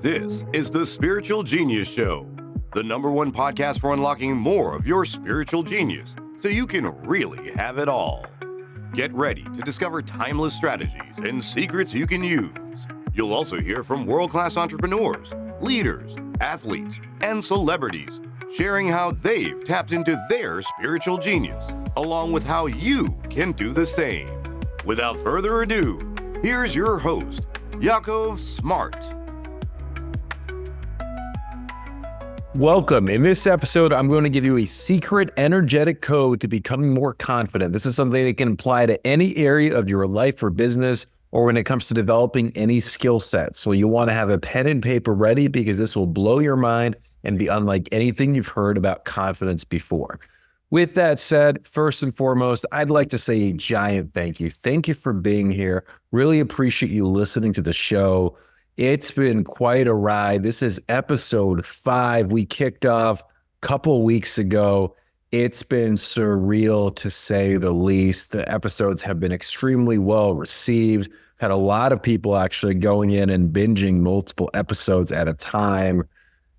This is the Spiritual Genius Show, the #1 podcast for unlocking more of your spiritual genius so you can really have it all. Get ready to discover timeless strategies and secrets you can use. You'll also hear from world-class entrepreneurs, leaders, athletes, and celebrities sharing how they've tapped into their spiritual genius, along with how you can do the same. Without further ado, here's your host, Yakov Smart. Welcome. In this episode, I'm going to give you a secret energetic code to becoming more confident. This is something that can apply to any area of your life or business, or when it comes to developing any skill set. So you want to have a pen and paper ready because this will blow your mind and be unlike anything you've heard about confidence before. With that said, first and foremost, I'd like to say a giant thank you. Thank you for being here. Really appreciate you listening to the show. It's been quite a ride. This is episode 5. We kicked off a couple weeks ago. It's been surreal to say the least. The episodes have been extremely well received. Had a lot of people actually going in and binging multiple episodes at a time.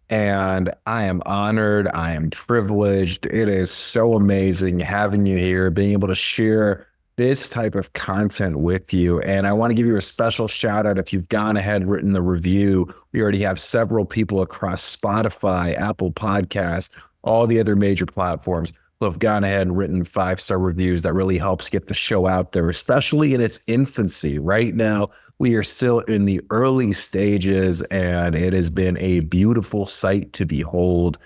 And I am honored. I am privileged. It is so amazing having you here, being able to share this type of content with you. And I want to give you a special shout out if you've gone ahead and written the review. We already have several people across Spotify, Apple Podcasts, all the other major platforms who have gone ahead and written 5-star reviews. That really helps get the show out there, especially in its infancy. Right now, we are still in the early stages, and it has been a beautiful sight to behold.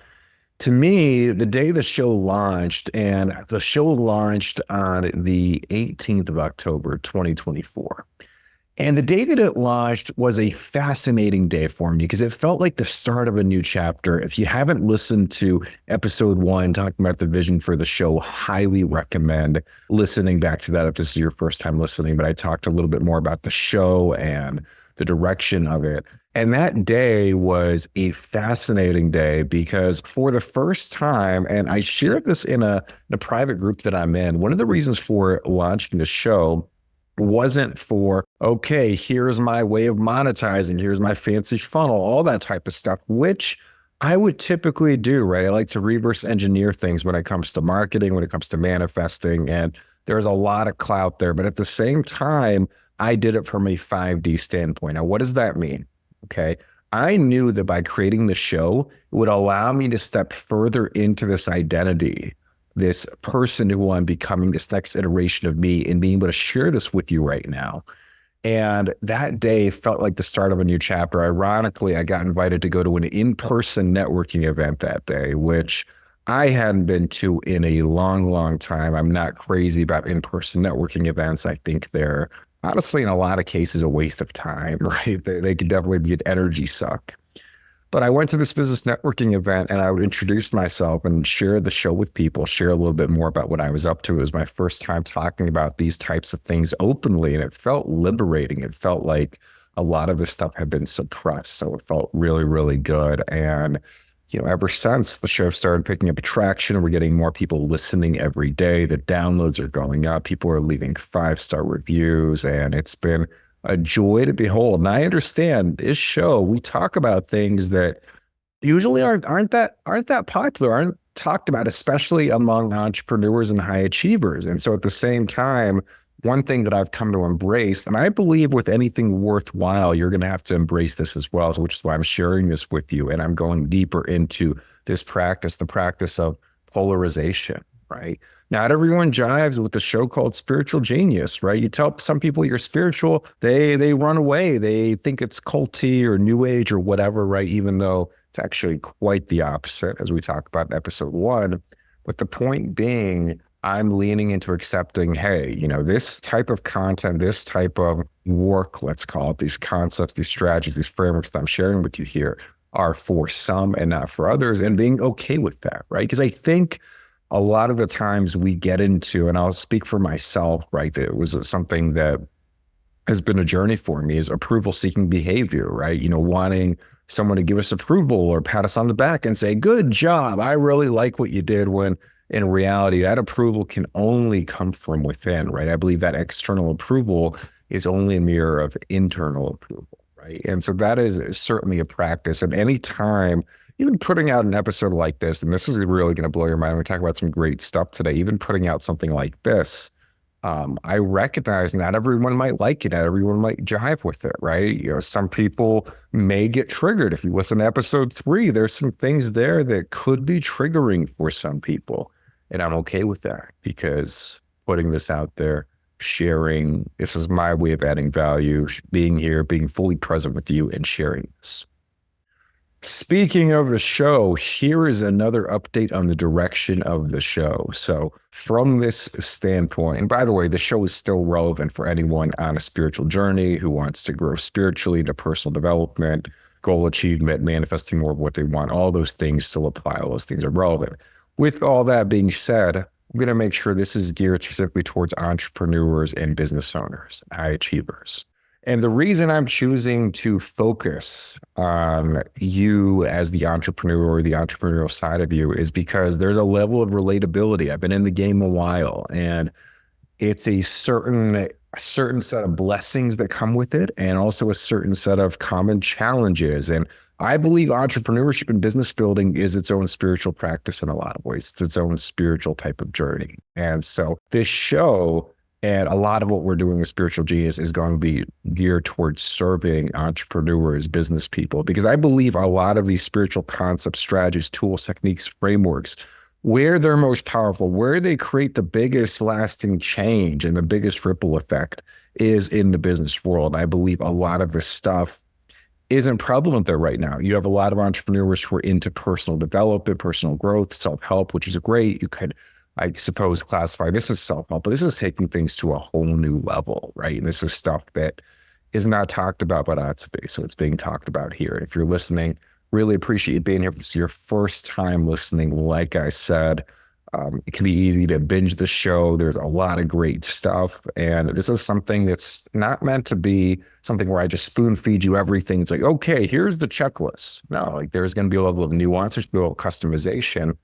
To me, the day the show launched, and the show launched on the 18th of October, 2024. And the day that it launched was a fascinating day for me because it felt like the start of a new chapter. If you haven't listened to episode 1, talking about the vision for the show, highly recommend listening back to that if this is your first time listening. But I talked a little bit more about the show and the direction of it. And that day was a fascinating day because for the first time, and I shared this in a private group that I'm in, one of the reasons for launching the show wasn't for, okay, here's my way of monetizing, here's my fancy funnel, all that type of stuff, which I would typically do, right? I like to reverse engineer things when it comes to marketing, when it comes to manifesting, and there's a lot of clout there. But at the same time, I did it from a 5D standpoint. Now, what does that mean? Okay. I knew that by creating the show, it would allow me to step further into this identity, this person who I'm becoming, this next iteration of me, and being able to share this with you right now. And that day felt like the start of a new chapter. Ironically, I got invited to go to an in-person networking event that day, which I hadn't been to in a long, long time. I'm not crazy about in-person networking events. I think they're honestly, in a lot of cases, a waste of time, right? They could definitely be an energy suck. But I went to this business networking event and I would introduce myself and share the show with people, share a little bit more about what I was up to. It was my first time talking about these types of things openly, and it felt liberating. It felt like a lot of this stuff had been suppressed. So it felt really, really good. And ever since the show started picking up traction, we're getting more people listening every day. The downloads are going up. People are leaving 5-star reviews, and it's been a joy to behold. And I understand this show, we talk about things that usually aren't that popular, aren't talked about, especially among entrepreneurs and high achievers. And so at the same time, one thing that I've come to embrace, and I believe with anything worthwhile, you're going to have to embrace this as well, which is why I'm sharing this with you. And I'm going deeper into this practice, the practice of polarization, right? Not everyone jives with the show called Spiritual Genius, right? You tell some people you're spiritual, they run away. They think it's culty or new age or whatever, right? Even though it's actually quite the opposite, as we talked about in episode 1. But the point being, I'm leaning into accepting, hey, this type of content, this type of work, let's call it, these concepts, these strategies, these frameworks that I'm sharing with you here are for some and not for others, and being okay with that, right? Because I think a lot of the times we get into, and I'll speak for myself, right? That it was something that has been a journey for me, is approval-seeking behavior, right? Wanting someone to give us approval or pat us on the back and say, good job, I really like what you did, when in reality, that approval can only come from within, right? I believe that external approval is only a mirror of internal approval, right? right? And so that is certainly a practice. And any time, even putting out an episode like this, and this is really going to blow your mind. We talk about some great stuff today. Even putting out something like this, I recognize not everyone might like it, not everyone might jive with it, right? Some people may get triggered. If you listen to episode 3, there's some things there that could be triggering for some people. And I'm okay with that because putting this out there, sharing, this is my way of adding value, being here, being fully present with you and sharing this. Speaking of the show, here is another update on the direction of the show. So from this standpoint, and by the way, the show is still relevant for anyone on a spiritual journey who wants to grow spiritually to personal development, goal achievement, manifesting more of what they want. All those things still apply. All those things are relevant. With all that being said, I'm going to make sure this is geared specifically towards entrepreneurs and business owners, high achievers. And the reason I'm choosing to focus on you as the entrepreneur or the entrepreneurial side of you is because there's a level of relatability. I've been in the game a while, and it's a certain set of blessings that come with it, and also a certain set of common challenges. And I believe entrepreneurship and business building is its own spiritual practice in a lot of ways. It's its own spiritual type of journey. And so this show and a lot of what we're doing with Spiritual Genius is going to be geared towards serving entrepreneurs, business people, because I believe a lot of these spiritual concepts, strategies, tools, techniques, frameworks, where they're most powerful, where they create the biggest lasting change and the biggest ripple effect is in the business world. I believe a lot of this stuff isn't prevalent there right now. You have a lot of entrepreneurs who are into personal development, personal growth, self-help, which is great. You could, I suppose, classify this as self-help, but this is taking things to a whole new level, right? And this is stuff that is not talked about by Atsubi, so it's being talked about here. If you're listening, really appreciate you being here. If it's your first time listening, like I said, it can be easy to binge the show. There's a lot of great stuff, and this is something that's not meant to be something where I just spoon feed you everything. It's like, okay, here's the checklist. No, like there's going to be a level of nuance, there's going to be a little customization.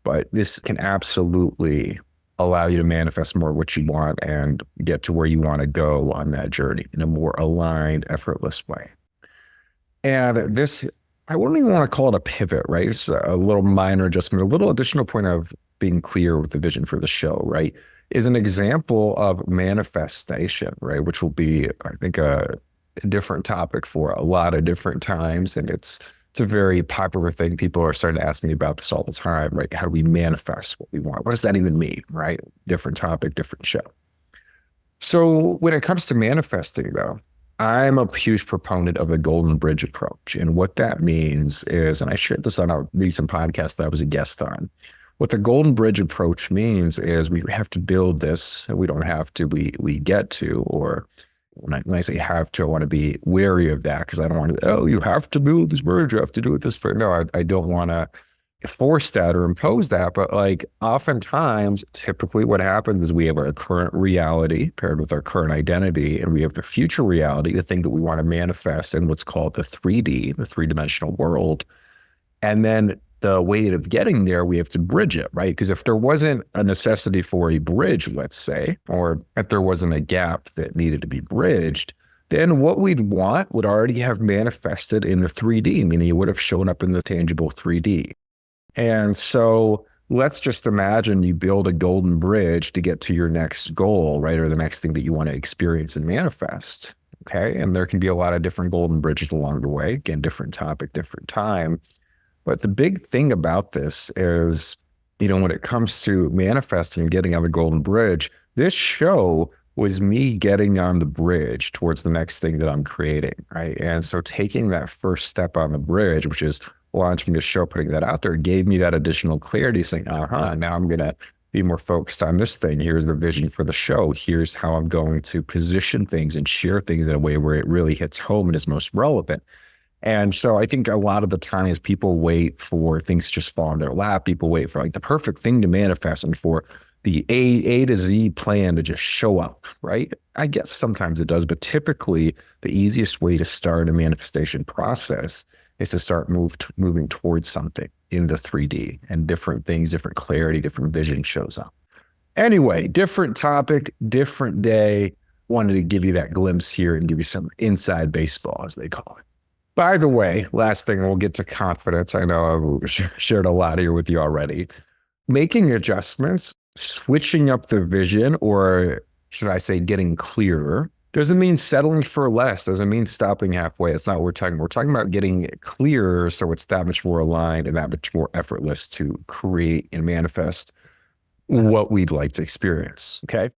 But this can absolutely allow you to manifest more of what you want and get to where you want to go on that journey in a more aligned, effortless way. And this, I wouldn't even want to call it a pivot, right? It's a little minor adjustment, a little additional point of being clear with the vision for the show, right? Is an example of manifestation, right? Which will be, I think, a different topic for a lot of different times. And it's a very popular thing. People are starting to ask me about this all the time, right? How do we manifest what we want? What does that even mean, right? Different topic, different show. So when it comes to manifesting, though, I'm a huge proponent of the golden bridge approach. And what that means is, and I shared this on a recent podcast that I was a guest on, what the golden bridge approach means is we have to build this. We don't have to, we get to, or when I say have to, I want to be wary of that because I don't want to, you have to build this bridge, you have to do it this way. No, I don't want to force that or impose that. But like oftentimes, typically what happens is we have our current reality paired with our current identity, and we have the future reality, the thing that we want to manifest in what's called the 3D, the three-dimensional world. And then the way of getting there, we have to bridge it, right? Because if there wasn't a necessity for a bridge, let's say, or if there wasn't a gap that needed to be bridged, then what we'd want would already have manifested in the 3D, meaning it would have shown up in the tangible 3D. And so let's just imagine you build a golden bridge to get to your next goal, right? Or the next thing that you want to experience and manifest, okay? And there can be a lot of different golden bridges along the way. Again, different topic, different time. But the big thing about this is, when it comes to manifesting and getting on the golden bridge, this show was me getting on the bridge towards the next thing that I'm creating, right? And so taking that first step on the bridge, which is launching the show, putting that out there, gave me that additional clarity, saying, now I'm going to be more focused on this thing. Here's the vision for the show. Here's how I'm going to position things and share things in a way where it really hits home and is most relevant. And so I think a lot of the times people wait for things to just fall in their lap. People wait for like the perfect thing to manifest and for the A to Z plan to just show up, right? I guess sometimes it does, but typically the easiest way to start a manifestation process is to start moving towards something in the 3D, and different things, different clarity, different vision shows up. Anyway, different topic, different day. wanted to give you that glimpse here and give you some inside baseball, as they call it. By the way, last thing, we'll get to confidence. I know I've shared a lot here with you already. Making adjustments, switching up the vision, or should I say getting clearer, doesn't mean settling for less, doesn't mean stopping halfway. That's not what we're talking about. We're talking about getting clearer so it's that much more aligned and that much more effortless to create and manifest what we'd like to experience, okay?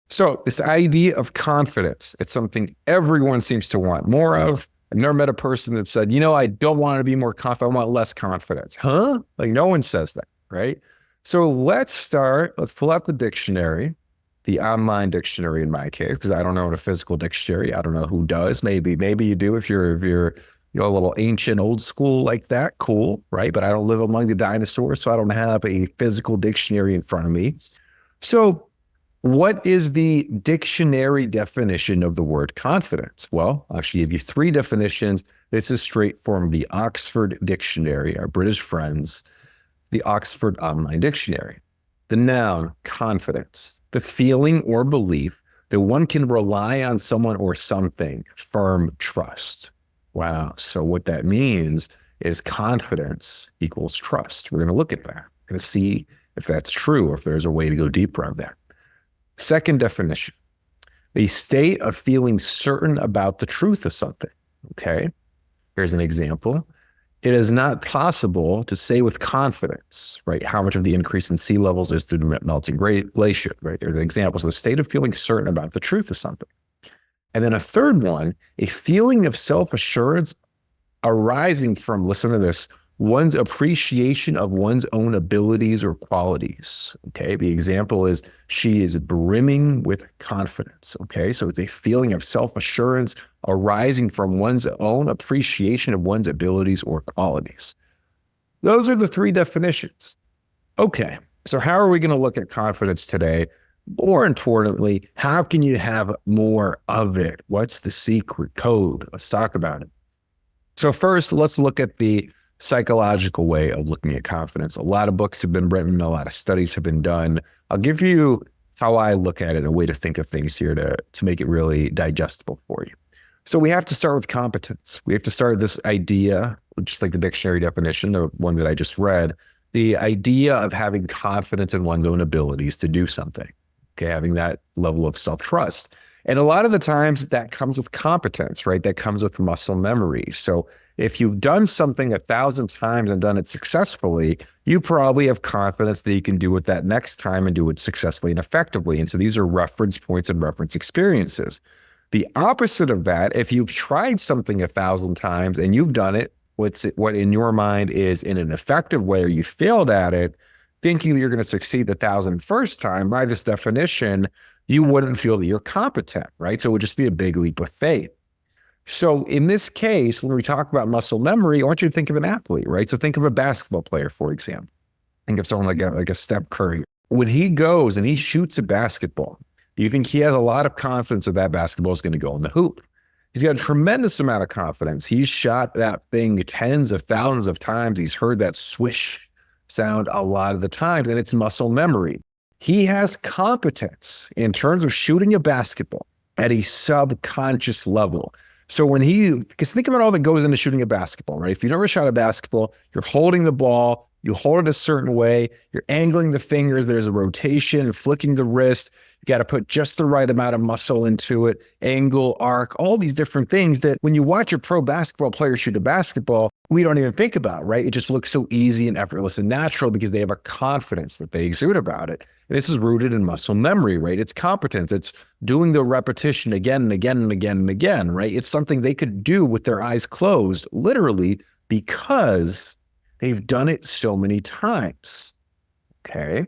So this idea of confidence, it's something everyone seems to want more of. I've never met a person that said, I don't want to be more confident, I want less confidence. Huh? Like no one says that, right? So let's pull out the dictionary, the online dictionary in my case, because I don't know a physical dictionary. I don't know who does. Maybe you do if you're a little ancient, old school like that, cool, right? But I don't live among the dinosaurs, so I don't have a physical dictionary in front of me. So what is the dictionary definition of the word confidence? Well, I'll actually give you 3 definitions. This is straight from the Oxford Dictionary, our British friends, the Oxford Online Dictionary. The noun, confidence, the feeling or belief that one can rely on someone or something, firm trust. Wow. So what that means is confidence equals trust. We're going to look at that. We're going to see if that's true or if there's a way to go deeper on that. Second definition, the state of feeling certain about the truth of something. Okay. Here's an example. It is not possible to say with confidence, right, how much of the increase in sea levels is through the melting glacier, right? There's examples of the state of feeling certain about the truth of something. And then a third one, a feeling of self-assurance arising from, listen to this, one's appreciation of one's own abilities or qualities. Okay. The example is she is brimming with confidence. Okay. So it's a feeling of self-assurance arising from one's own appreciation of one's abilities or qualities. Those are the 3 definitions. Okay. So how are we going to look at confidence today? More importantly, how can you have more of it? What's the secret code? Let's talk about it. So first, let's look at the psychological way of looking at confidence. A lot of books have been written, a lot of studies have been done. I'll give you how I look at it, a way to think of things here to make it really digestible for you. So we have to start with competence. We have to start with this idea, just like the dictionary definition, the one that I just read, the idea of having confidence in one's own abilities to do something, okay, having that level of self-trust. And a lot of the times that comes with competence, right? That comes with muscle memory. So if you've done something 1,000 times and done it successfully, you probably have confidence that you can do it that next time and do it successfully and effectively. And so these are reference points and reference experiences. The opposite of that, if you've tried something 1,000 times and you've done it, what in your mind is in an effective way, or you failed at it, thinking that you're going to succeed the 1,001st time, by this definition, you wouldn't feel that you're competent, right? So it would just be a big leap of faith. So in this case, when we talk about muscle memory, I want you to think of an athlete, right? So think of a basketball player, for example. Think of someone like a Steph Curry. When he goes and he shoots a basketball, do you think he has a lot of confidence that that basketball is going to go in the hoop? He's got a tremendous amount of confidence. He's shot that thing tens of thousands of times. He's heard that swish sound a lot of the times, and it's muscle memory. He has competence in terms of shooting a basketball at a subconscious level. So because think about all that goes into shooting a basketball, right? If you've never shot a basketball, you're holding the ball, you hold it a certain way, you're angling the fingers, there's a rotation, flicking the wrist, you got to put just the right amount of muscle into it, angle, arc, all these different things that when you watch a pro basketball player shoot a basketball, we don't even think about, right? It just looks so easy and effortless and natural because they have a confidence that they exude about it. And this is rooted in muscle memory, right? It's competence. It's doing the repetition again and again and again and again, right? It's something they could do with their eyes closed, literally, because they've done it so many times, okay?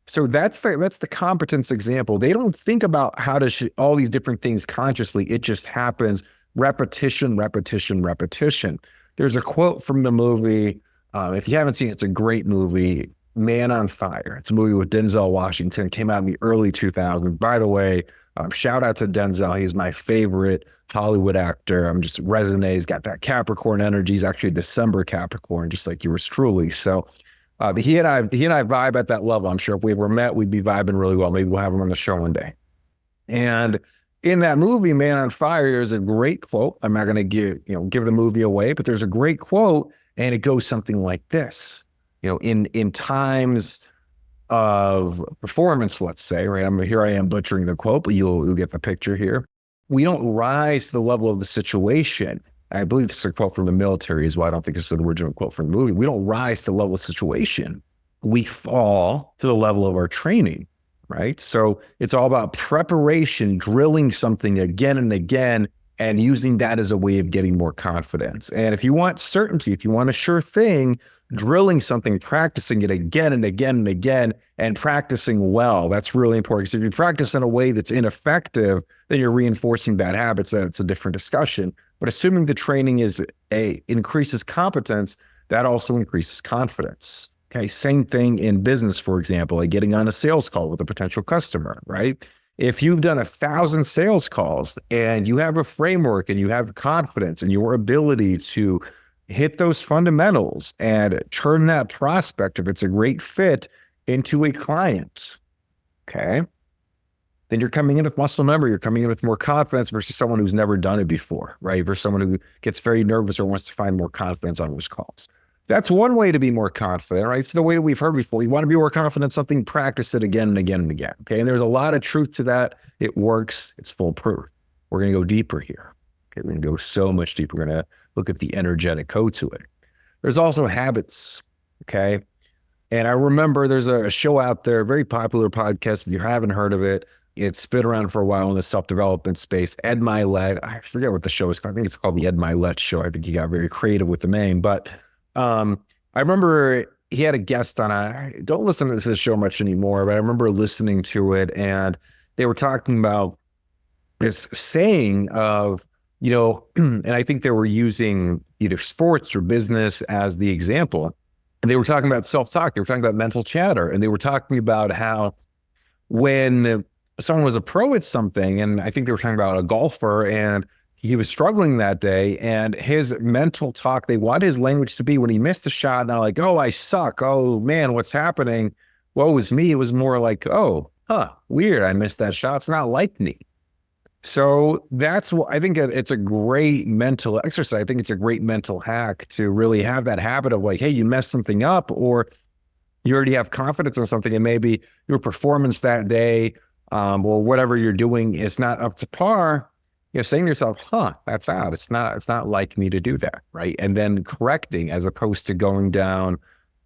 So that's the competence example. They don't think about how to all these different things consciously. It just happens. Repetition, repetition, repetition. There's a quote from the movie. If you haven't seen it, it's a great movie, Man on Fire. It's a movie with Denzel Washington. It came out in the early 2000s. By the way, shout out to Denzel. He's my favorite Hollywood actor. I'm just resonate. He's got that Capricorn energy. He's actually a December Capricorn, just like yours truly. So he and I vibe at that level. I'm sure if we ever met, we'd be vibing really well. Maybe we'll have him on the show one day. And in that movie, Man on Fire, there's a great quote. I'm not going to give the movie away, but there's a great quote, and it goes something like this. In times of performance, let's say, right? Here I am butchering the quote, but you'll get the picture here. We don't rise to the level of the situation. I believe this is a quote from the military as well. I don't think this is the original quote from the movie. We don't rise to the level of the situation. We fall to the level of our training, right? So it's all about preparation, drilling something again and again, and using that as a way of getting more confidence. And if you want certainty, if you want a sure thing, drilling something, practicing it again and again and again, and practicing well, that's really important. Because if you practice in a way that's ineffective, then you're reinforcing bad habits. That's a different discussion. But assuming the training increases competence, that also increases confidence. Okay, same thing in business, for example, like getting on a sales call with a potential customer, right? If you've done 1,000 sales calls and you have a framework and you have confidence in your ability to hit those fundamentals and turn that prospect, if it's a great fit, into a client, okay, then you're coming in with muscle memory. You're coming in with more confidence versus someone who's never done it before, right? Versus someone who gets very nervous or wants to find more confidence on those calls. That's one way to be more confident, right? It's the way that we've heard before. You want to be more confident in something, practice it again and again and again, okay? And there's a lot of truth to that. It works. It's foolproof. We're going to go deeper here. Okay, we're going to go so much deeper. We're going to look at the energetic code to it. There's also habits, okay? And I remember there's a show out there, a very popular podcast. If you haven't heard of it, it's been around for a while in the self-development space. Ed Milet, I forget what the show is called. I think it's called the Ed Milet Show. I think he got very creative with the name, but I remember he had a guest on. I don't listen to this show much anymore, but I remember listening to it, and they were talking about this saying of, and I think they were using either sports or business as the example. And they were talking about self-talk. They were talking about mental chatter, and they were talking about how when someone was a pro at something, and I think they were talking about a golfer, and he was struggling that day, and his mental talk, they want his language to be when he missed a shot, not like, oh, I suck. Oh, man, what's happening? Woe is me. It was more like, oh, weird. I missed that shot. It's not like me. So that's what I think it's a great mental exercise. I think it's a great mental hack to really have that habit of like, hey, you messed something up, or you already have confidence in something, and maybe your performance that day or whatever you're doing is not up to par. Saying to yourself, that's out. It's not like me to do that, right? And then correcting as opposed to going down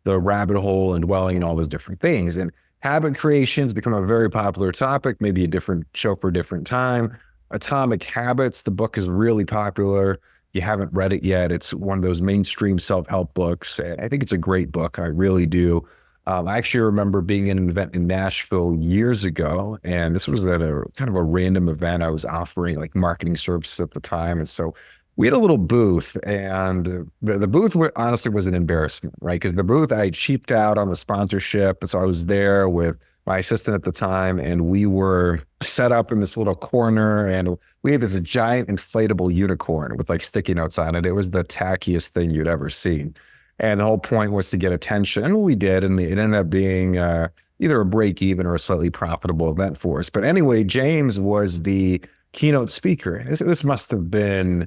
the rabbit hole and dwelling in all those different things. And habit creation's become a very popular topic, maybe a different show for a different time. Atomic Habits, the book is really popular. If you haven't read it yet, it's one of those mainstream self-help books. I think it's a great book. I really do. I actually remember being at an event in Nashville years ago, and this was at a kind of a random event. I was offering like marketing services at the time. And so we had a little booth, and the booth honestly was an embarrassment, right? Because the booth, I cheaped out on the sponsorship. And so I was there with my assistant at the time, and we were set up in this little corner, and we had this giant inflatable unicorn with like sticky notes on it. It was the tackiest thing you'd ever seen. And the whole point was to get attention, and we did, and it ended up being either a break even or a slightly profitable event for us. But anyway, James was the keynote speaker. This must have been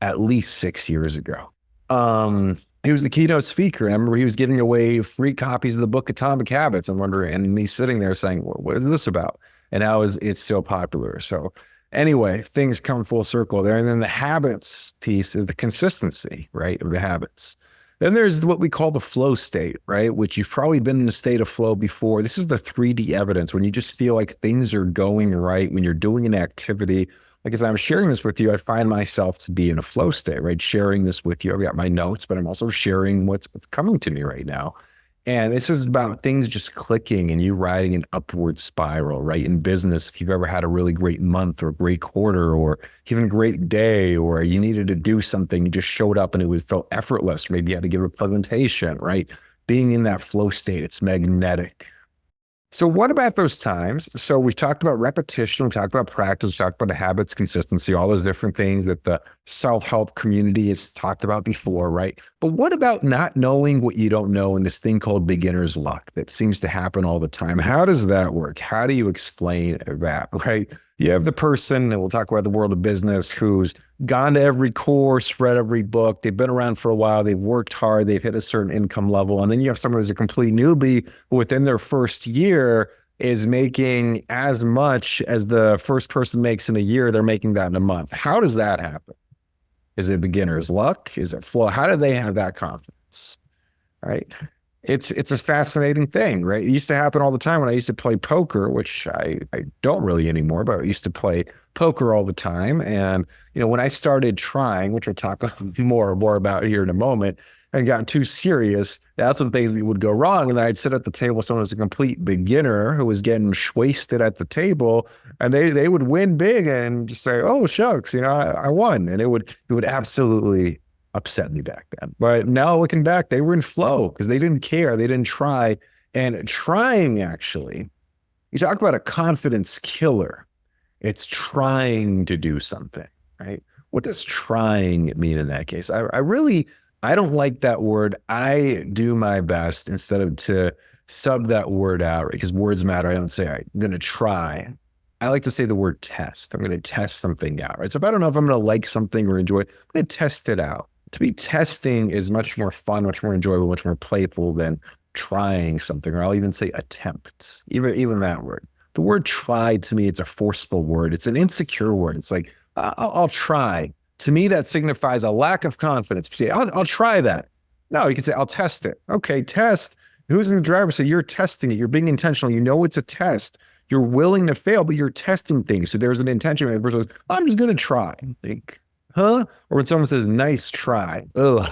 at least 6 years ago. He was the keynote speaker. I remember he was giving away free copies of the book Atomic Habits. I'm wondering, and me sitting there saying, what is this about? And now it's so popular. So anyway, things come full circle there. And then the habits piece is the consistency, right, of the habits. Then there's what we call the flow state, right? Which you've probably been in a state of flow before. This is the 3D evidence when you just feel like things are going right, when you're doing an activity. Like as I'm sharing this with you, I find myself to be in a flow state, right? Sharing this with you. I've got my notes, but I'm also sharing what's coming to me right now. And this is about things just clicking and you riding an upward spiral, right? In business, if you've ever had a really great month or a great quarter or even a great day, or you needed to do something, you just showed up and it would feel effortless. Maybe you had to give a presentation, right? Being in that flow state, it's magnetic. So what about those times? So we talked about repetition, we talked about practice, we talked about habits, consistency, all those different things that the self-help community has talked about before, right? But what about not knowing what you don't know and this thing called beginner's luck that seems to happen all the time? How does that work? How do you explain that, right? You have the person, and we'll talk about the world of business, who's gone to every course, read every book. They've been around for a while. They've worked hard. They've hit a certain income level. And then you have someone who's a complete newbie who within their first year is making as much as the first person makes in a year. They're making that in a month. How does that happen? Is it beginner's luck? Is it flow? How do they have that confidence? Right? It's a fascinating thing, right? It used to happen all the time when I used to play poker, which I don't really anymore, but I used to play poker all the time. And, when I started trying, which we'll talk more about here in a moment, and got too serious, that's when things would go wrong. And I'd sit at the table with someone who's a complete beginner who was getting wasted at the table, and they would win big and just say, "Oh, shucks, I won." And it would absolutely upset me back then. But now looking back, they were in flow because they didn't care. They didn't try. And trying, actually, you talk about a confidence killer. It's trying to do something, right? What does trying mean in that case? I don't like that word. I do my best instead of to sub that word out, right? Because words matter. I don't say, "I'm going to try." I like to say the word test. I'm going to test something out, right? So if I don't know if I'm going to like something or enjoy it, I'm going to test it out. To be testing is much more fun, much more enjoyable, much more playful than trying something, or I'll even say attempt, even that word. The word try, to me, it's a forceful word. It's an insecure word. It's like, I'll try. To me, that signifies a lack of confidence. You say, I'll try that. No, you can say, I'll test it. Okay, test. Who's in the driver's seat? You're testing it. You're being intentional. You know it's a test. You're willing to fail, but you're testing things. So there's an intention. The person goes, "I'm just going to try." Like, huh? Or when someone says, "Nice try." Ugh.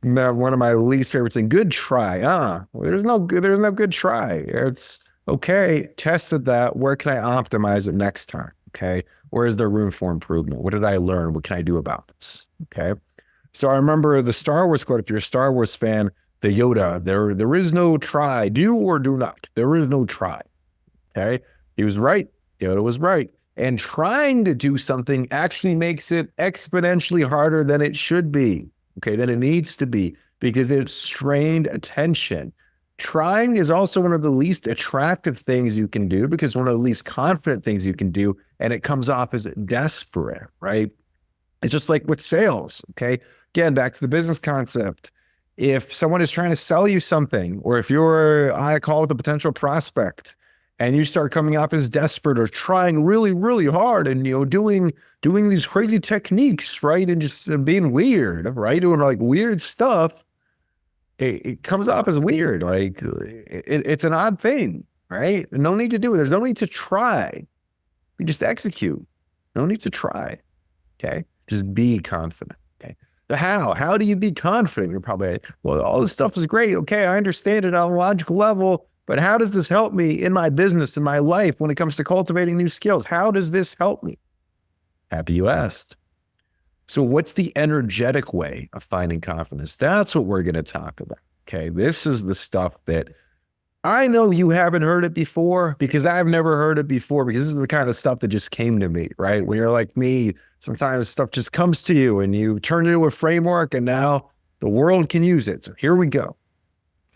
One of my least favorites things. "Good try." Well, there's no good try. It's okay. Tested that. Where can I optimize it next time? Okay. Where is there room for improvement? What did I learn? What can I do about this? Okay. So I remember the Star Wars quote. If you're a Star Wars fan, the Yoda, there is no try. Do or do not. There is no try. Okay. He was right. Yoda was right. And trying to do something actually makes it exponentially harder than it should be, okay, than it needs to be, because it's strained attention. Trying is also one of the least attractive things you can do, because one of the least confident things you can do, and it comes off as desperate, right? It's just like with sales, okay? Again, back to the business concept. If someone is trying to sell you something, or if you're on a call with a potential prospect, and you start coming off as desperate or trying really, really hard and, doing these crazy techniques, right? And just being weird, right? Doing like weird stuff. It comes off as weird. Like it's an odd thing, right? No need to do it. There's no need to try. We just execute. No need to try. Okay. Just be confident. Okay. So how do you be confident? You're probably like, "Well, all this stuff is great. Okay. I understand it on a logical level. But how does this help me in my business, in my life, when it comes to cultivating new skills? How does this help me?" Happy you asked. So what's the energetic way of finding confidence? That's what we're going to talk about. Okay. This is the stuff that I know you haven't heard it before, because I've never heard it before, because this is the kind of stuff that just came to me, right? When you're like me, sometimes stuff just comes to you and you turn it into a framework, and now the world can use it. So here we go.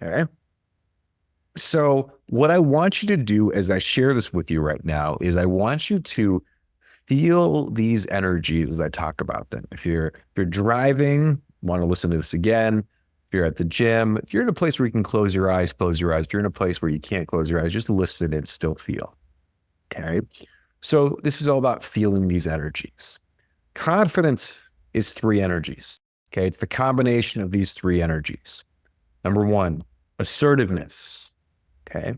Okay. So what I want you to do as I share this with you right now is I want you to feel these energies as I talk about them. If you're driving, want to listen to this again. If you're at the gym, if you're in a place where you can close your eyes, close your eyes. If you're in a place where you can't close your eyes, just listen and still feel. Okay. So this is all about feeling these energies. Confidence is 3 energies. Okay. It's the combination of these 3 energies. Number 1, assertiveness. Okay.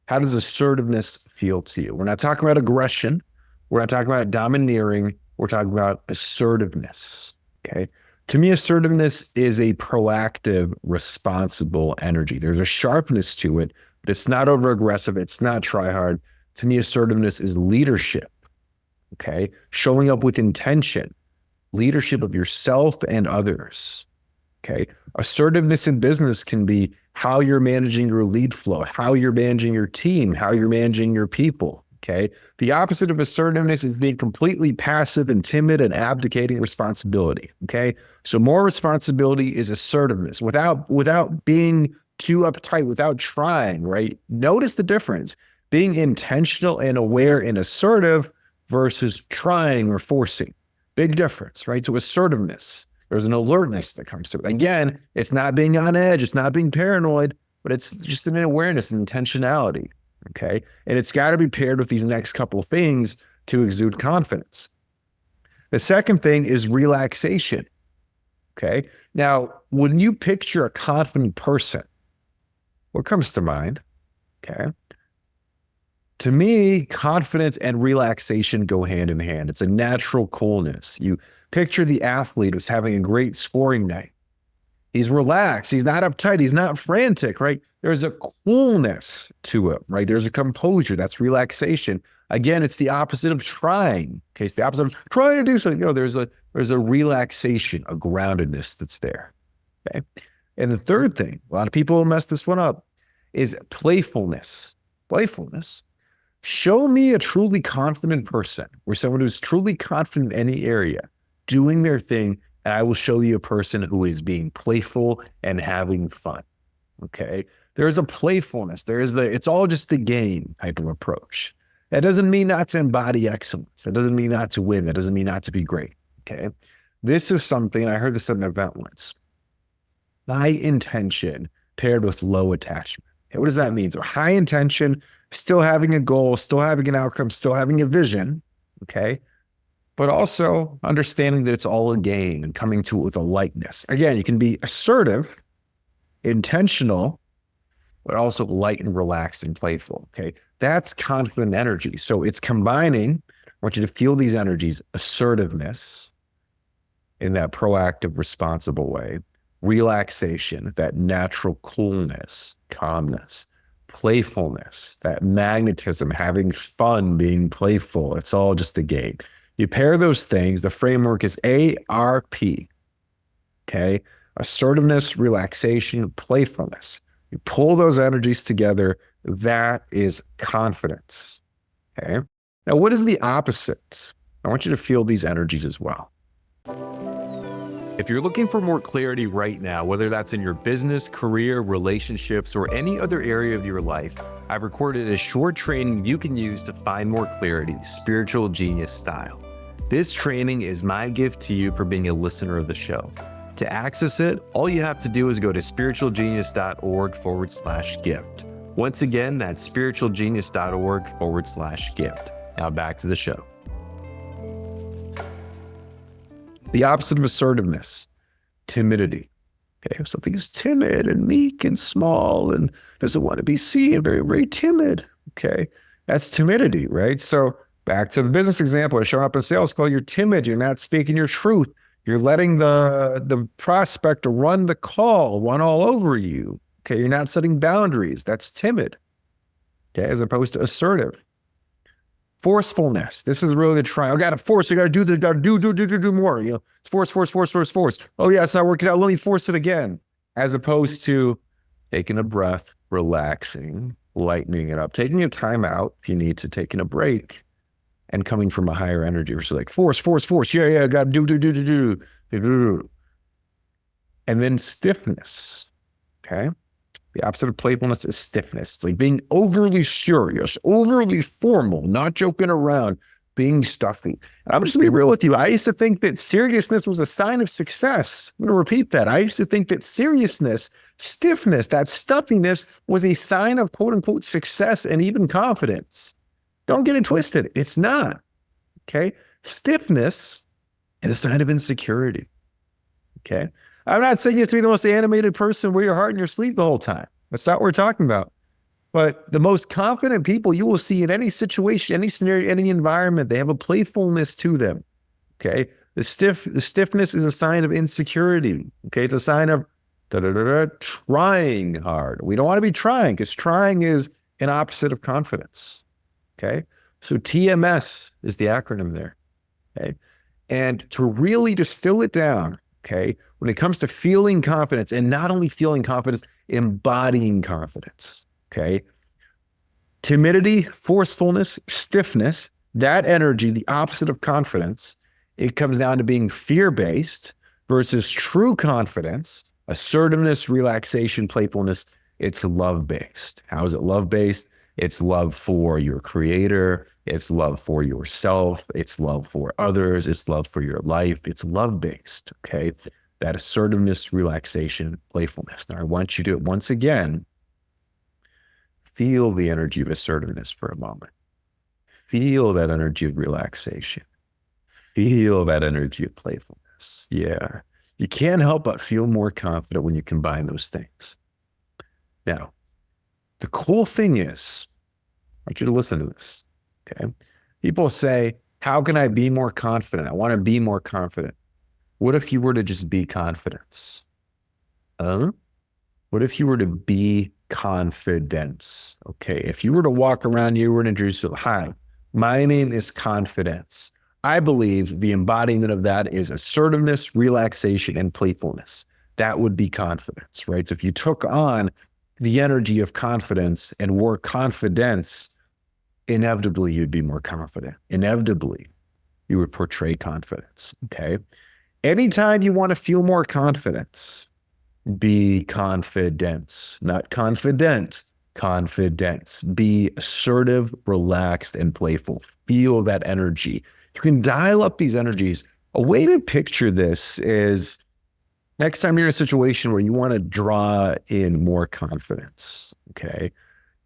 How does assertiveness feel to you? We're not talking about aggression. We're not talking about domineering. We're talking about assertiveness. Okay. To me, assertiveness is a proactive, responsible energy. There's a sharpness to it, but it's not over aggressive. It's not try hard. To me, assertiveness is leadership. Okay. Showing up with intention, leadership of yourself and others. Okay. Assertiveness in business can be how you're managing your lead flow, how you're managing your team, how you're managing your people. Okay. The opposite of assertiveness is being completely passive and timid and abdicating responsibility. Okay. So more responsibility is assertiveness without being too uptight, without trying, right? Notice the difference. Being intentional and aware and assertive versus trying or forcing. Big difference, right? So assertiveness, there's an alertness that comes to it. Again, it's not being on edge, it's not being paranoid, but it's just an awareness and intentionality, okay? And it's got to be paired with these next couple of things to exude confidence. The second thing is relaxation, okay? Now, when you picture a confident person, what comes to mind, okay? To me, confidence and relaxation go hand in hand. It's a natural coolness. You picture the athlete who's having a great scoring night. He's relaxed. He's not uptight. He's not frantic, right? There's a coolness to it, right? There's a composure. That's relaxation. Again, it's the opposite of trying. Okay, it's the opposite of trying to do something. No, there's a relaxation, a groundedness that's there. Okay. And the third thing, a lot of people mess this one up, is playfulness. Playfulness. Show me a truly confident person, or someone who's truly confident in any area, doing their thing, and I will show you a person who is being playful and having fun. Okay. There's a playfulness. It's all just the game type of approach. That doesn't mean not to embody excellence. That doesn't mean not to win. That doesn't mean not to be great. Okay. This is something, I heard this at an event once. High intention paired with low attachment. Okay, what does that mean? So high intention, still having a goal, still having an outcome, still having a vision. Okay. But also understanding that it's all a game and coming to it with a lightness. Again, you can be assertive, intentional, but also light and relaxed and playful. Okay. That's confident energy. So it's combining, I want you to feel these energies, assertiveness in that proactive, responsible way, relaxation, that natural coolness, calmness, playfulness, that magnetism, having fun, being playful. It's all just a game. You pair those things, the framework is ARP. Okay. Assertiveness, relaxation, playfulness. You pull those energies together. That is confidence. Okay. Now, what is the opposite? I want you to feel these energies as well. If you're looking for more clarity right now, whether that's in your business, career, relationships, or any other area of your life, I've recorded a short training you can use to find more clarity, spiritual genius style. This training is my gift to you for being a listener of the show. To access it, all you have to do is go to spiritualgenius.org/gift. Once again, that's spiritualgenius.org/gift. Now back to the show. The opposite of assertiveness, timidity. Okay, if something is timid and meek and small and doesn't want to be seen, very, very timid. Okay, that's timidity, right? So back to the business example, showing up in a sales call, you're timid, you're not speaking your truth. You're letting the prospect run the call, run all over you. Okay, you're not setting boundaries. That's timid. Okay, as opposed to assertive. Forcefulness. This is really the try. I got to force. I got to do this. Got to do more. You know, it's force. Oh yeah, it's not working out. Let me force it again. As opposed to taking a breath, relaxing, lightening it up, taking a time out if you need to, taking a break, and coming from a higher energy. Which is like force. Yeah. Got to do. And then stiffness. Okay. The opposite of playfulness is stiffness. It's like being overly serious, overly formal, not joking around, being stuffy. And I'm just going to be real with you. I used to think that seriousness was a sign of success. I'm going to repeat that. I used to think that seriousness, stiffness, that stuffiness was a sign of quote unquote success and even confidence. Don't get it twisted. It's not. Okay. Stiffness is a sign of insecurity. Okay. I'm not saying you have to be the most animated person, wear your heart in your sleeve the whole time. That's not what we're talking about. But the most confident people you will see in any situation, any scenario, any environment, they have a playfulness to them. Okay. The stiffness is a sign of insecurity. Okay. It's a sign of trying hard. We don't want to be trying because trying is an opposite of confidence. Okay. So TMS is the acronym there. Okay. And to really distill it down, okay, when it comes to feeling confidence, and not only feeling confidence, embodying confidence, okay? Timidity, forcefulness, stiffness, that energy, the opposite of confidence, it comes down to being fear-based versus true confidence, assertiveness, relaxation, playfulness. It's love-based. How is it love-based? It's love for your creator. It's love for yourself. It's love for others. It's love for your life. It's love-based, okay? That assertiveness, relaxation, playfulness. Now, I want you to, once again, feel the energy of assertiveness for a moment. Feel that energy of relaxation. Feel that energy of playfulness. Yeah. You can't help but feel more confident when you combine those things. Now, the cool thing is, I want you to listen to this, okay? People say, how can I be more confident? I want to be more confident. What if you were to just be confidence? What if you were to be confidence? Okay, if you were to walk around, you were to introduce yourself, hi, my name is Confidence. I believe the embodiment of that is assertiveness, relaxation, and playfulness. That would be confidence, right? So if you took on the energy of confidence and wore confidence, inevitably you'd be more confident. Inevitably, you would portray confidence, okay? Anytime you want to feel more confidence, be confidence, not confident, confidence. Be assertive, relaxed, and playful. Feel that energy. You can dial up these energies. A way to picture this is next time you're in a situation where you want to draw in more confidence, okay?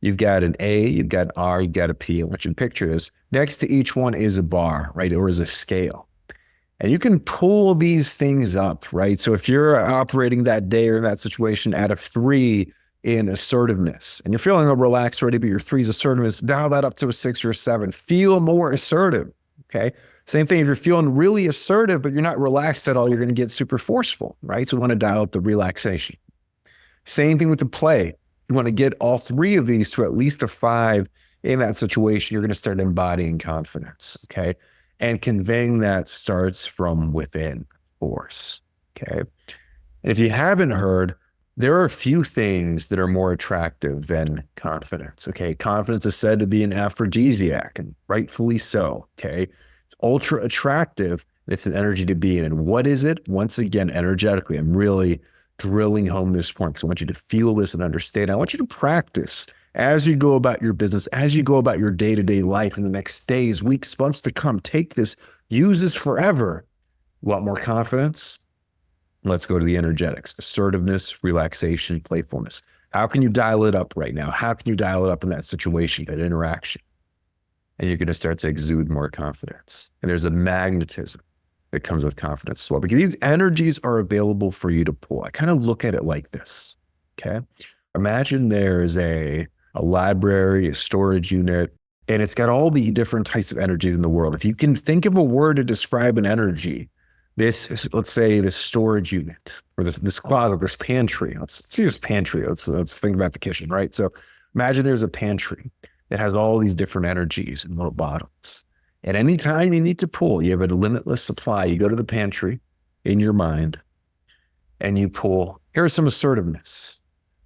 You've got an A, you've got an R, you've got a P. I want you to picture this. Next to each one is a bar, right? Or is a scale. And you can pull these things up, right? So if you're operating that day or in that situation at a 3 in assertiveness, and you're feeling relaxed already, but your 3 is assertiveness, dial that up to a 6 or a 7. Feel more assertive, okay? Same thing, if you're feeling really assertive, but you're not relaxed at all, you're going to get super forceful, right? So we want to dial up the relaxation. Same thing with the play. You want to get all 3 of these to at least a 5 in that situation. You're going to start embodying confidence, okay? And conveying that starts from within, of course, okay? And if you haven't heard, there are a few things that are more attractive than confidence, okay? Confidence is said to be an aphrodisiac, and rightfully so, okay? It's ultra attractive. It's an energy to be in. And what is it? Once again, energetically, I'm really drilling home this point because I want you to feel this and understand. I want you to practice as you go about your business, as you go about your day-to-day life in the next days, weeks, months to come. Take this, use this forever. Want more confidence? Let's go to the energetics: assertiveness, relaxation, playfulness. How can you dial it up right now? How can you dial it up in that situation, that interaction? And you're going to start to exude more confidence. And there's a magnetism that comes with confidence as well, because these energies are available for you to pull. I kind of look at it like this, okay? Imagine there's a library, a storage unit, and it's got all the different types of energies in the world. If you can think of a word to describe an energy, this, let's say this storage unit, or this closet, this pantry. Let's see this pantry. Let's think about the kitchen, right? So imagine there's a pantry that has all these different energies in little bottles. And anytime you need to pull, you have a limitless supply. You go to the pantry in your mind and you pull, here's some assertiveness.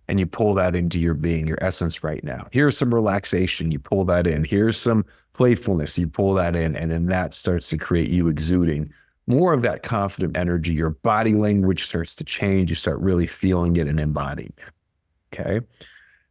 And you pull that into your being, your essence right now. Here's some relaxation, you pull that in. Here's some playfulness, you pull that in. And then that starts to create you exuding more of that confident energy. Your body language starts to change. You start really feeling it and embodying it, okay?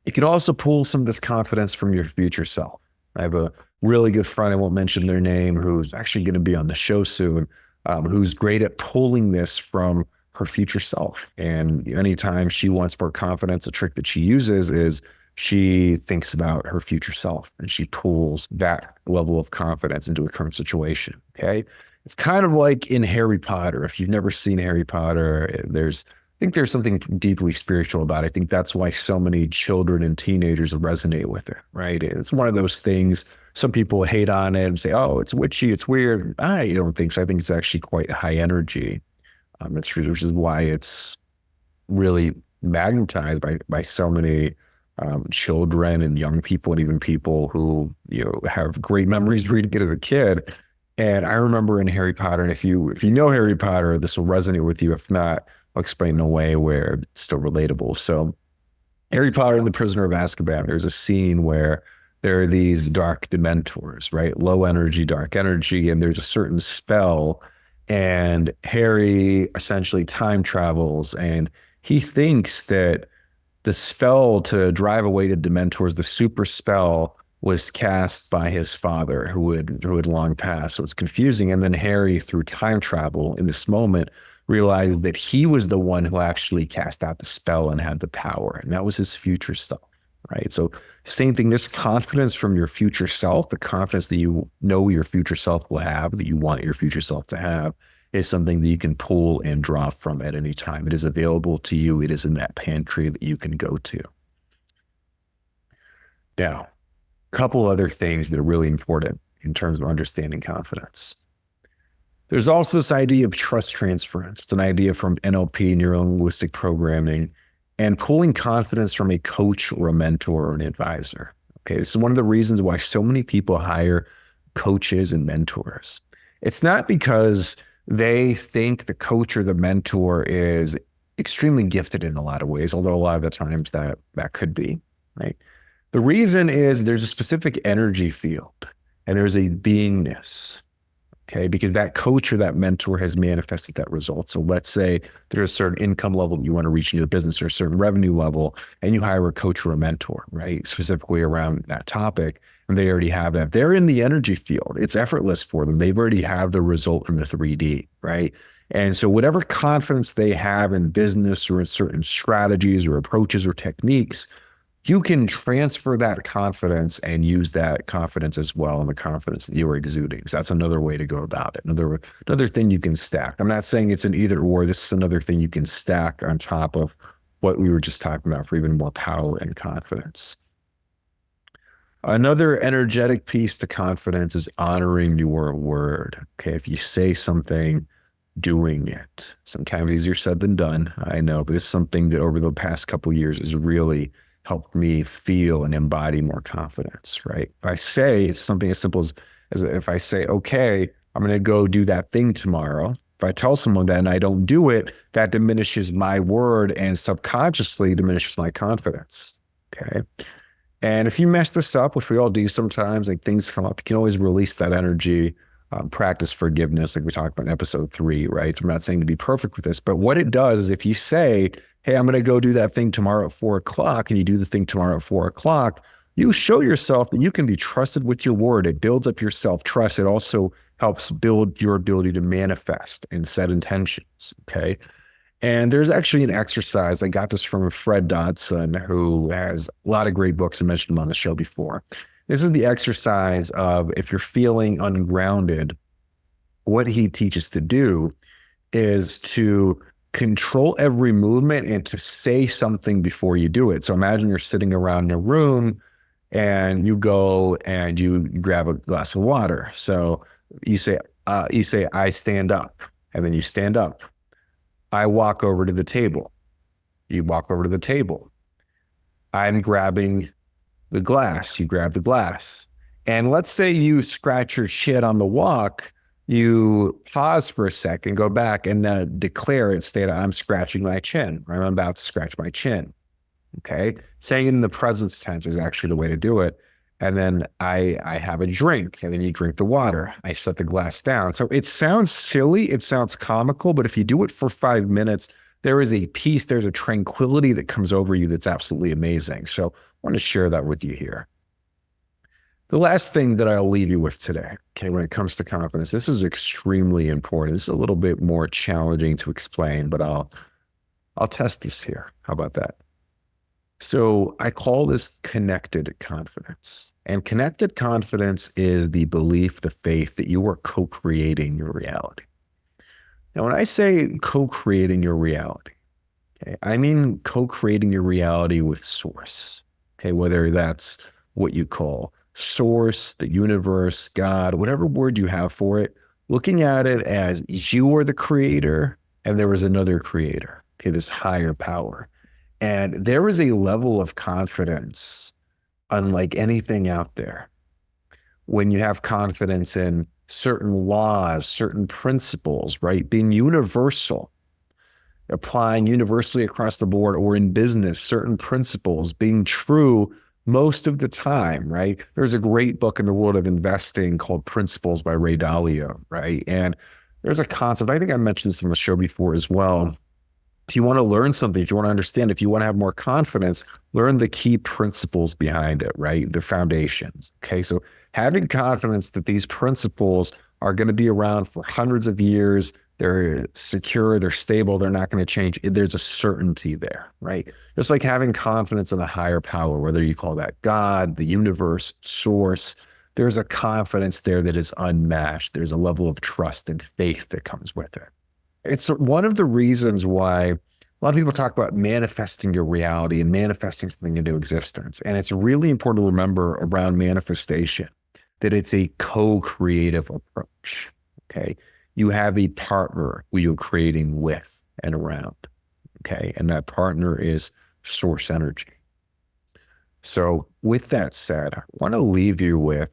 You can also pull some of this confidence from your future self. I have a really good friend, I won't mention their name, who's actually going to be on the show soon, who's great at pulling this from her future self. And anytime she wants more confidence, a trick that she uses is she thinks about her future self and she pulls that level of confidence into a current situation, okay? It's kind of like in Harry Potter. If you've never seen Harry Potter, I think there's something deeply spiritual about it. I think that's why so many children and teenagers resonate with it, right? It's one of those things, some people hate on it and say, oh, it's witchy, it's weird. I don't think so. I think it's actually quite high energy. Which is why it's really magnetized by so many children and young people, and even people who have great memories reading it as a kid. And I remember in Harry Potter, and if you know Harry Potter, this will resonate with you. If not, I'll explain in a way where it's still relatable. So Harry Potter and the Prisoner of Azkaban, there's a scene where there are these dark dementors, right? Low energy, dark energy, and there's a certain spell. And Harry essentially time travels, and he thinks that the spell to drive away the Dementors, the super spell, was cast by his father, who had long passed. So it's confusing. And then Harry, through time travel in this moment, realized that he was the one who actually cast out the spell and had the power. And that was his future self, right? So same thing, this confidence from your future self, the confidence that you know your future self will have, that you want your future self to have, is something that you can pull and draw from at any time. It is available to you. It is in that pantry that you can go to. Now, a couple other things that are really important in terms of understanding confidence. There's also this idea of trust transference. It's an idea from NLP, neuro-linguistic programming, and pulling confidence from a coach or a mentor or an advisor. Okay, this is one of the reasons why so many people hire coaches and mentors. It's not because they think the coach or the mentor is extremely gifted in a lot of ways, although a lot of the times that could be, right? The reason is there's a specific energy field and there's a beingness, okay? Because that coach or that mentor has manifested that result. So let's say there's a certain income level that you want to reach in your business or a certain revenue level, and you hire a coach or a mentor, right? Specifically around that topic, and they already have that. They're in the energy field. It's effortless for them. They've already have the result from the 3D, right? And so whatever confidence they have in business or in certain strategies or approaches or techniques, you can transfer that confidence and use that confidence as well, and the confidence that you're exuding. So that's another way to go about it. Another thing you can stack. I'm not saying it's an either or. This is another thing you can stack on top of what we were just talking about for even more power and confidence. Another energetic piece to confidence is honoring your word. Okay, if you say something, doing it. Sometimes easier said than done, I know, but it's something that over the past couple of years has really helped me feel and embody more confidence, right? If I say, it's something as simple as if I say, okay, I'm going to go do that thing tomorrow. If I tell someone that and I don't do it, that diminishes my word and subconsciously diminishes my confidence, okay? And if you mess this up, which we all do sometimes, like things come up, you can always release that energy, practice forgiveness, like we talked about in episode 3, right? I'm not saying to be perfect with this, but what it does is if you say, hey, I'm going to go do that thing tomorrow at 4:00, and you do the thing tomorrow at 4:00, you show yourself that you can be trusted with your word. It builds up your self-trust. It also helps build your ability to manifest and set intentions, okay? And there's actually an exercise, I got this from Fred Dodson, who has a lot of great books. I mentioned him on the show before. This is the exercise of if you're feeling ungrounded, what he teaches to do is to control every movement and to say something before you do it. So imagine you're sitting around in a room and you go and you grab a glass of water. So you say, I stand up, and then you stand up. I walk over to the table. You walk over to the table. I'm grabbing the glass. You grab the glass. And let's say you scratch your shit on the walk. You pause for a second, go back, and then declare it, state, I'm scratching my chin, or I'm about to scratch my chin. Okay? Saying it in the present tense is actually the way to do it. And then I have a drink, and then you drink the water. I set the glass down. So it sounds silly, it sounds comical, but if you do it for 5 minutes, there is a peace, there's a tranquility that comes over you that's absolutely amazing. So I want to share that with you here. The last thing that I'll leave you with today, okay, when it comes to confidence, this is extremely important. This is a little bit more challenging to explain, but I'll test this here. How about that? So I call this connected confidence. And connected confidence is the belief, the faith that you are co-creating your reality. Now, when I say co-creating your reality, okay, I mean co-creating your reality with source, okay, whether that's what you call source, the universe, God, whatever word you have for it, looking at it as you are the creator and there is another creator, okay, this higher power. And there is a level of confidence unlike anything out there when you have confidence in certain laws, certain principles, right? Being universal, applying universally across the board, or in business, certain principles being true most of the time, right? There's a great book in the world of investing called Principles by Ray Dalio, right? And there's a concept, I think I mentioned this on the show before as well, If you want to learn something, if you want to understand, if you want to have more confidence, learn the key principles behind it, right? The foundations. Okay. So having confidence that these principles are going to be around for hundreds of years, they're secure, they're stable, they're not going to change. There's a certainty there, right? Just like having confidence in a higher power, whether you call that God, the universe, source, there's a confidence there that is unmatched. There's a level of trust and faith that comes with it. It's one of the reasons why a lot of people talk about manifesting your reality and manifesting something into existence. And it's really important to remember around manifestation that it's a co-creative approach. Okay. You have a partner who you're creating with and around. Okay. And that partner is source energy. So with that said, I want to leave you with,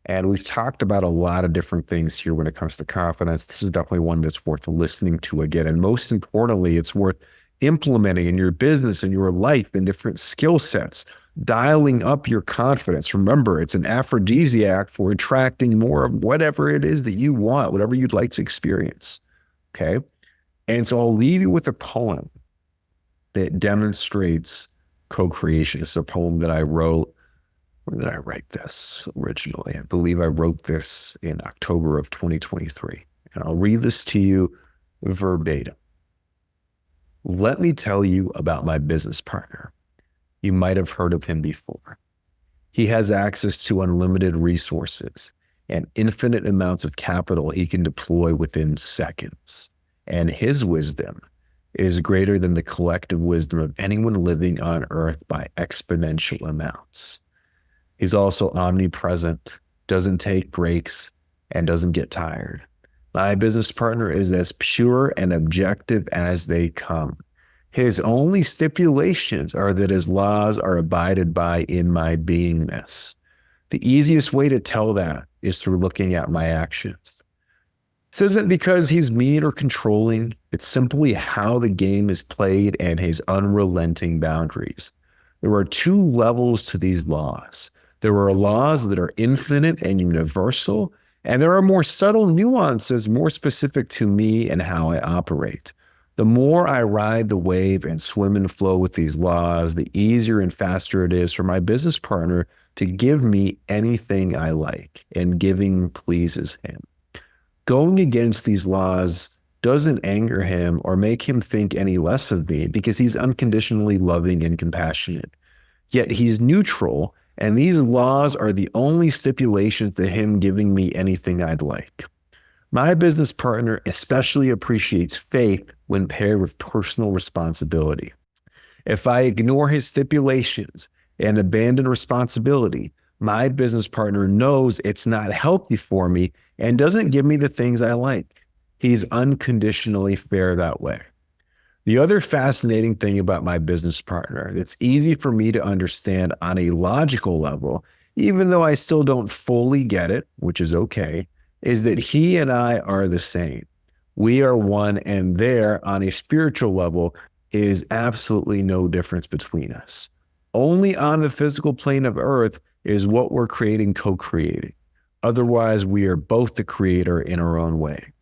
and we've talked about a lot of different things here when it comes to confidence. This is definitely one that's worth listening to again. And most importantly, it's worth implementing in your business and your life in different skill sets, dialing up your confidence. Remember, it's an aphrodisiac for attracting more of whatever it is that you want, whatever you'd like to experience. Okay. And so I'll leave you with a poem that demonstrates co-creation. It's a poem that I wrote. When did I write this originally? I believe I wrote this in October of 2023. And I'll read this to you verbatim. Let me tell you about my business partner. You might have heard of him before. He has access to unlimited resources and infinite amounts of capital he can deploy within seconds. And his wisdom is greater than the collective wisdom of anyone living on earth by exponential amounts. He's also omnipresent, doesn't take breaks, and doesn't get tired. My business partner is as pure and objective as they come. His only stipulations are that his laws are abided by in my beingness. The easiest way to tell that is through looking at my actions. This isn't because he's mean or controlling. It's simply how the game is played and his unrelenting boundaries. There are two levels to these laws. There are laws that are infinite and universal, and there are more subtle nuances more specific to me and how I operate. The more I ride the wave and swim and flow with these laws, the easier and faster it is for my business partner to give me anything I like, and giving pleases him. Going against these laws doesn't anger him or make him think any less of me because he's unconditionally loving and compassionate. Yet he's neutral, and these laws are the only stipulations to him giving me anything I'd like. My business partner especially appreciates faith when paired with personal responsibility. If I ignore his stipulations and abandon responsibility, my business partner knows it's not healthy for me and doesn't give me the things I like. He's unconditionally fair that way. The other fascinating thing about my business partner that's easy for me to understand on a logical level, even though I still don't fully get it, which is okay, is that he and I are the same. We are one, and there on a spiritual level is absolutely no difference between us. Only on the physical plane of earth is what we're creating co-creating. Otherwise, we are both the creator in our own way.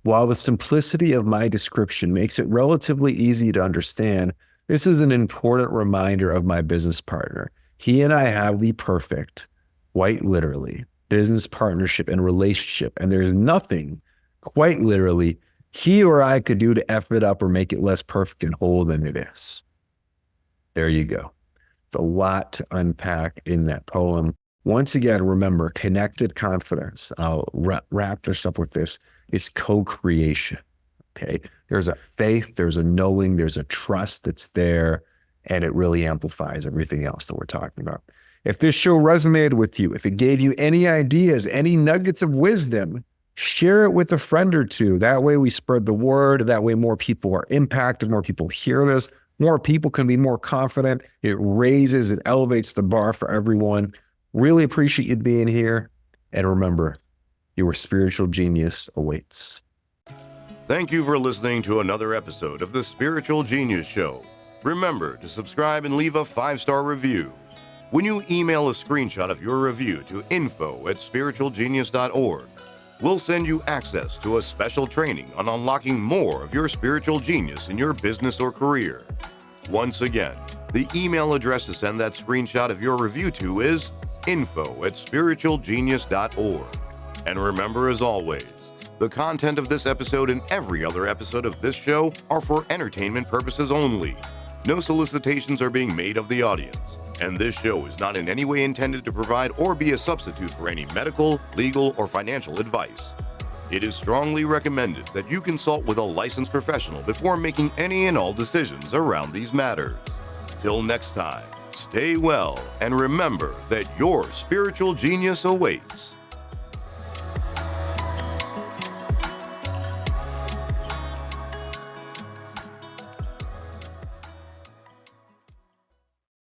While the simplicity of my description makes it relatively easy to understand, this is an important reminder of my business partner. He and I have the perfect, quite literally, business partnership and relationship, and there's nothing, quite literally, he or I could do to F it up or make it less perfect and whole than it is. There you go. It's a lot to unpack in that poem. Once again, remember, connected confidence. I'll wrap this up with this. It's co-creation, okay? There's a faith, there's a knowing, there's a trust that's there, and it really amplifies everything else that we're talking about. If this show resonated with you, if it gave you any ideas, any nuggets of wisdom, share it with a friend or two. That way we spread the word. That way more people are impacted, more people hear this, more people can be more confident. It raises, it elevates the bar for everyone. Really appreciate you being here. And remember, your spiritual genius awaits. Thank you for listening to another episode of the Spiritual Genius Show. Remember to subscribe and leave a 5-star review. When you email a screenshot of your review to info@spiritualgenius.org, we'll send you access to a special training on unlocking more of your spiritual genius in your business or career. Once again, the email address to send that screenshot of your review to is info@spiritualgenius.org. And remember, as always, the content of this episode and every other episode of this show are for entertainment purposes only. No solicitations are being made of the audience, and this show is not in any way intended to provide or be a substitute for any medical, legal, or financial advice. It is strongly recommended that you consult with a licensed professional before making any and all decisions around these matters. Till next time, stay well and remember that your spiritual genius awaits.